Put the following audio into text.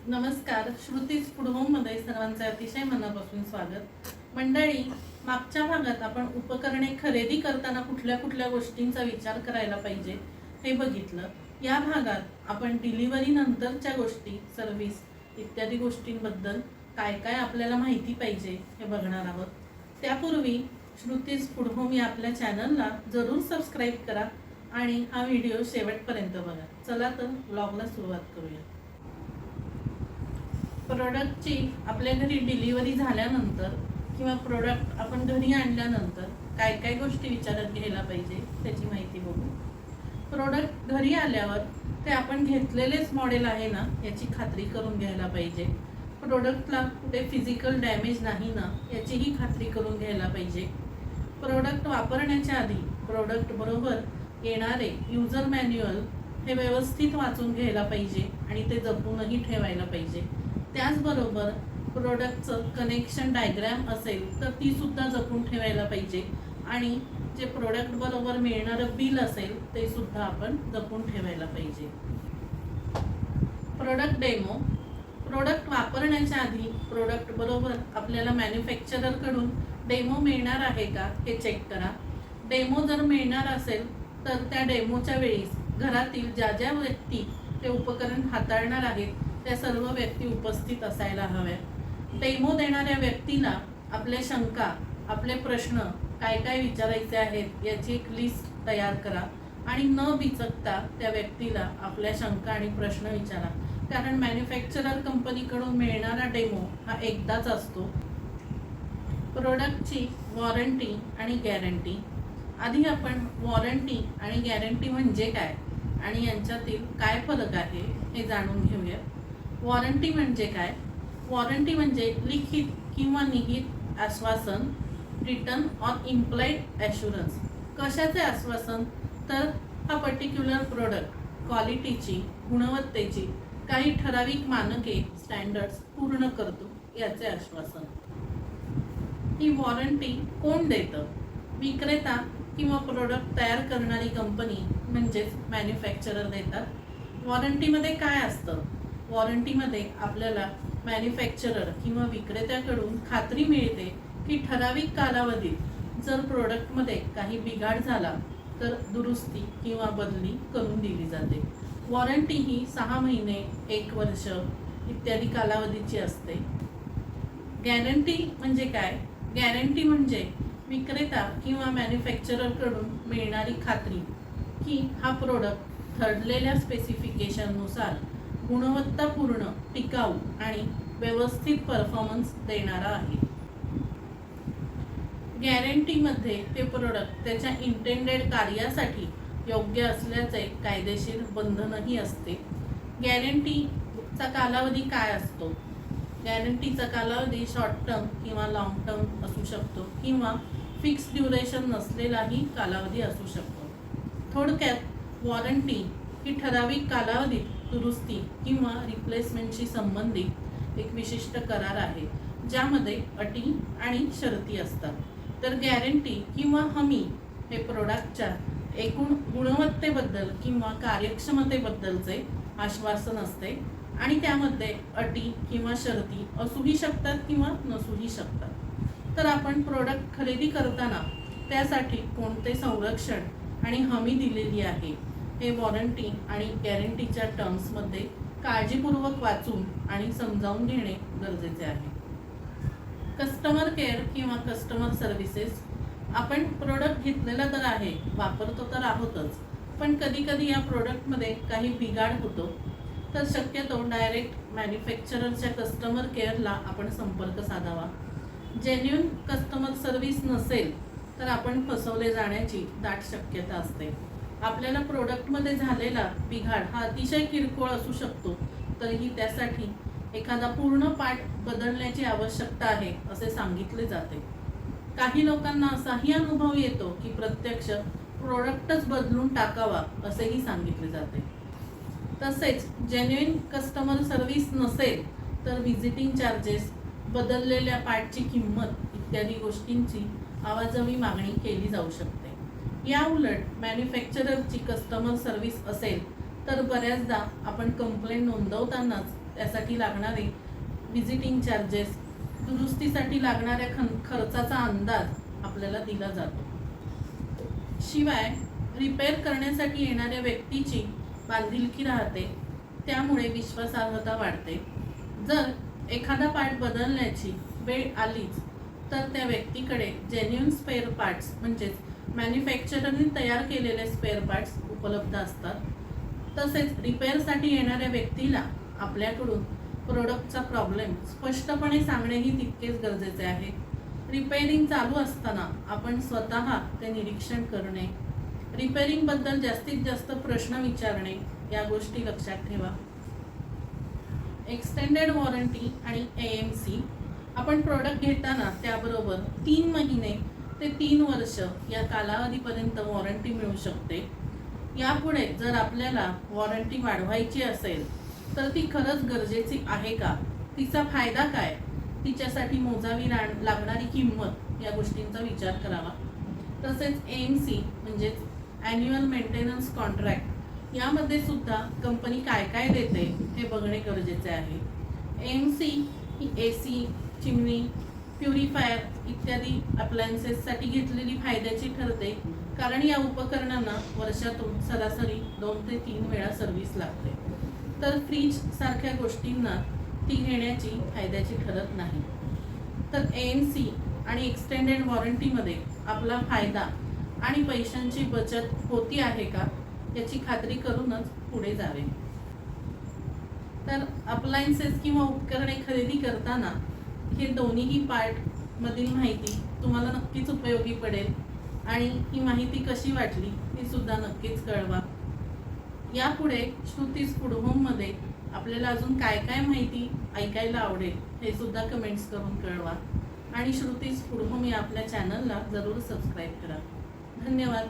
नमस्कार. श्रुतीज फूड होममध्ये सर्वांचे अतिशय मनापासून स्वागत. मंडळी, मागच्या भागात आपण उपकरणे खरेदी करताना कुठल्या कुठल्या गोष्टींचा विचार करायला पाहिजे हे बघितलं. या भागात आपण डिलिव्हरी नंतरच्या गोष्टी, सर्व्हिस इत्यादी गोष्टींबद्दल काय काय आपल्याला माहिती पाहिजे हे बघणार आहोत. त्यापूर्वी श्रुतीज फूड होम या आपल्या चॅनलला जरूर सबस्क्राईब करा आणि हा व्हिडिओ शेवटपर्यंत बघा. चला तर ब्लॉगला सुरुवात करूया. प्रोडक्टची आपल्या घरी डिलिव्हरी झाल्यानंतर किंवा प्रोडक्ट आपण घरी आणल्यानंतर काय काय गोष्टी विचारात घ्यायला पाहिजे त्याची माहिती बघू. प्रोडक्ट घरी आल्यावर ते आपण घेतलेलेच मॉडेल आहे ना याची खात्री करून घ्यायला पाहिजे. प्रोडक्टला कुठे फिजिकल डॅमेज नाही ना याचीही खात्री करून घ्यायला पाहिजे. प्रोडक्ट वापरण्याच्या आधी प्रोडक्ट बरोबर येणारे युजर मॅन्युअल हे व्यवस्थित वाचून घ्यायला पाहिजे आणि ते जपूनही ठेवायला पाहिजे. त्याचबरोबर प्रोडक्टचं कनेक्शन डायग्रॅम असेल तर ती सुद्धा जपून ठेवायला पाहिजे आणि जे प्रोडक्ट बरोबर मिळणारं बिल असेल ते सुद्धा आपण जपून ठेवायला पाहिजे. Product demo. प्रोडक्ट वापरण्याच्या आधी प्रोडक्ट बरोबर आपल्याला मॅन्युफॅक्चररकडून डेमो मिळणार आहे का हे चेक करा. डेमो जर मिळणार असेल तर त्या डेमोच्या वेळीस घरातील ज्या ज्या व्यक्ती ते उपकरण हाताळणार आहेत त्या सर्व व्यक्ती उपस्थित असायला हव्या. डेमो देणाऱ्या व्यक्तीला आपल्या शंका, आपले प्रश्न काय काय विचारायचे आहेत याची एक लिस्ट तयार करा आणि न बिचकता त्या व्यक्तीला आपल्या शंका आणि प्रश्न विचारा. कारण मॅन्युफॅक्चरर कंपनीकडून मिळणारा डेमो हा एकदाच असतो. प्रोडक्टची वॉरंटी आणि गॅरंटी. आधी आपण वॉरंटी आणि गॅरंटी म्हणजे काय आणि यांच्यातील काय फरक आहे हे जाणून घेऊया. वॉरंटी म्हणजे काय? वॉरंटी म्हणजे लिखित किंवा निहित आश्वासन, रिटन ऑन इम्प्लाइड ॲश्युरन्स. कशाचे आश्वासन? तर हा पर्टिक्युलर प्रोडक्ट क्वालिटीची, गुणवत्तेची काही ठराविक मानके, स्टँडर्ड्स पूर्ण करतो याचे आश्वासन. ही वॉरंटी कोण देतं? विक्रेता किंवा प्रोडक्ट तयार करणारी कंपनी म्हणजेच मॅन्युफॅक्चरर देतात. वॉरंटीमध्ये काय असतं? वॉरंटीमध्ये आपल्याला मॅन्युफॅक्चरर किंवा विक्रेत्याकडून खात्री मिळते की ठराविक कालावधीत जर प्रोडक्टमध्ये काही बिघाड झाला तर दुरुस्ती किंवा बदली करून दिली जाते. वॉरंटी ही 6 महिने, 1 वर्ष इत्यादी कालावधीची असते. गॅरंटी म्हणजे काय? गॅरंटी म्हणजे विक्रेता किंवा मॅन्युफॅक्चररकडून मिळणारी खात्री की हा प्रोडक्ट ठरलेल्या स्पेसिफिकेशननुसार गुणवत्तापूर्ण, टिकाऊ आणि व्यवस्थित परफॉर्मन्स देणारा आहे. गॅरंटीमध्ये ते प्रोडक्ट त्याच्या इंटेंडेड कार्यासाठी योग्य असल्याचे कायदेशीर बंधनही असते. गॅरंटीचा कालावधी काय असतो? गॅरंटीचा कालावधी शॉर्ट टर्म किंवा लाँग टर्म असू शकतो किंवा फिक्स ड्युरेशन नसलेलाही कालावधी असू शकतो. थोडक्यात वॉरंटी ही ठराविक कालावधीत दुरुस्ती किंवा रिप्लेसमेंटशी संबंधित एक विशिष्ट करार आहे ज्यामध्ये अटी आणि शर्ती असतात. तर गॅरंटी किंवा हमी हे प्रोडक्टच्या एकूण गुणवत्तेबद्दल किंवा कार्यक्षमतेबद्दलचे आश्वासन असते आणि त्यामध्ये अटी किंवा शर्ती असूही शकतात किंवा नसूही शकतात. तर आपण प्रोडक्ट खरेदी करताना त्यासाठी कोणते संरक्षण आणि हमी दिलेली आहे हे वॉरंटी आणि गॅरंटीच्या टर्म्समध्ये काळजीपूर्वक वाचून आणि समजावून घेणे गरजेचे आहे. कस्टमर केअर किंवा कस्टमर सर्व्हिसेस. आपण प्रोडक्ट घेतलेला तर आहे, वापरतो तर आहोतच, पण कधीकधी या प्रोडक्टमध्ये काही बिघाड होतो तर शक्यतो डायरेक्ट मॅन्युफॅक्चररच्या कस्टमर केअरला आपण संपर्क साधावा. जेन्युइन कस्टमर सर्व्हिस नसेल तर आपण फसवले जाण्याची दाट शक्यता असते. आपल्याला प्रोडक्टमध्ये झालेला बिघाड हा अतिशय किरकोळ असू शकतो तरीही त्यासाठी एखादा पूर्ण पार्ट बदलण्याची आवश्यकता आहे असे सांगितले जाते. काही लोकांना असाही अनुभव येतो की प्रत्यक्ष प्रोडक्टच बदलून टाकावा असेही सांगितले जाते. तसेच जेन्युइन कस्टमर सर्व्हिस नसेल तर व्हिजिटिंग चार्जेस, बदललेल्या पार्टची किंमत इत्यादी गोष्टींची आवाजवी मागणी केली जाऊ शकते. या उलट मॅन्युफॅक्चररची कस्टमर सर्व्हिस असेल तर बऱ्याचदा आपण कंप्लेंट नोंदवतानाच त्यासाठी लागणारे व्हिजिटिंग चार्जेस, दुरुस्तीसाठी लागणाऱ्या खर्चाचा अंदाज आपल्याला दिला जातो. शिवाय रिपेअर करण्यासाठी येणाऱ्या व्यक्तीची बांधिलकी राहते, त्यामुळे विश्वासार्हता वाढते. जर एखादा पार्ट बदलण्याची वेळ आलीच तर त्या व्यक्तीकडे जेन्युइन स्पेअर पार्ट्स म्हणजेच मॅन्युफॅक्चररने तयार केलेले स्पेअर पार्ट्स उपलब्ध असतात. तसेच रिपेअरसाठी येणाऱ्या व्यक्तीला आपल्याकडून प्रोडक्टचा प्रॉब्लेम स्पष्टपणे सांगणेही तितकेच गरजेचे आहे. रिपेअरिंग चालू असताना आपण स्वतः ते निरीक्षण करणे, रिपेअरिंगबद्दल जास्तीत जास्त प्रश्न विचारणे या गोष्टी लक्षात ठेवा. एक्सटेंडेड वॉरंटी आणि AMC आपण प्रोडक्ट घेताना त्याबरोबर 3 महिने ते 3 वर्ष या कालावधीपर्यंत वॉरंटी मिळू शकते. यापुढे जर आपल्याला वॉरंटी वाढवायची असेल तर ती खरंच गरजेची आहे का, तिचा फायदा काय, तिच्यासाठी मोजावी लागणारी किंमत या गोष्टींचा विचार करावा. तसेच AMC म्हणजेच ॲन्युअल मेंटेनन्स कॉन्ट्रॅक्ट यामध्ये सुद्धा कंपनी काय काय देते हे बघणे गरजेचे आहे. AMC ही AC, चिमणी, प्युरिफायर इत्यादी अप्लायन्सेससाठी घेतलेली फायद्याची ठरते, कारण या उपकरणांना वर्षातून सरासरी 2 ते 3 वेळा सर्व्हिस लागते. तर फ्रीज सारख्या गोष्टींना ती घेण्याची फायद्याची ठरत नाही. तर AMC आणि एक्सटेंडेड वॉरंटीमध्ये आपला फायदा आणि पैशांची बचत होती आहे का याची खात्री करूनच पुढे जावे. तर अप्लायन्सेस किंवा उपकरणे खरेदी करताना हे दोन्हीही पार्टमधील माहिती तुम्हाला नक्कीच उपयोगी पडेल आणि ही माहिती कशी वाटली ती सुद्धा नक्कीच कळवा. यापुढे श्रुतीज फूड होममध्ये आपल्याला अजून काय काय माहिती ऐकायला आवडेल हे सुद्धा कमेंट्स करून कळवा आणि श्रुतीज फूड होम या आपल्या चॅनलला जरूर सबस्क्राईब करा. धन्यवाद.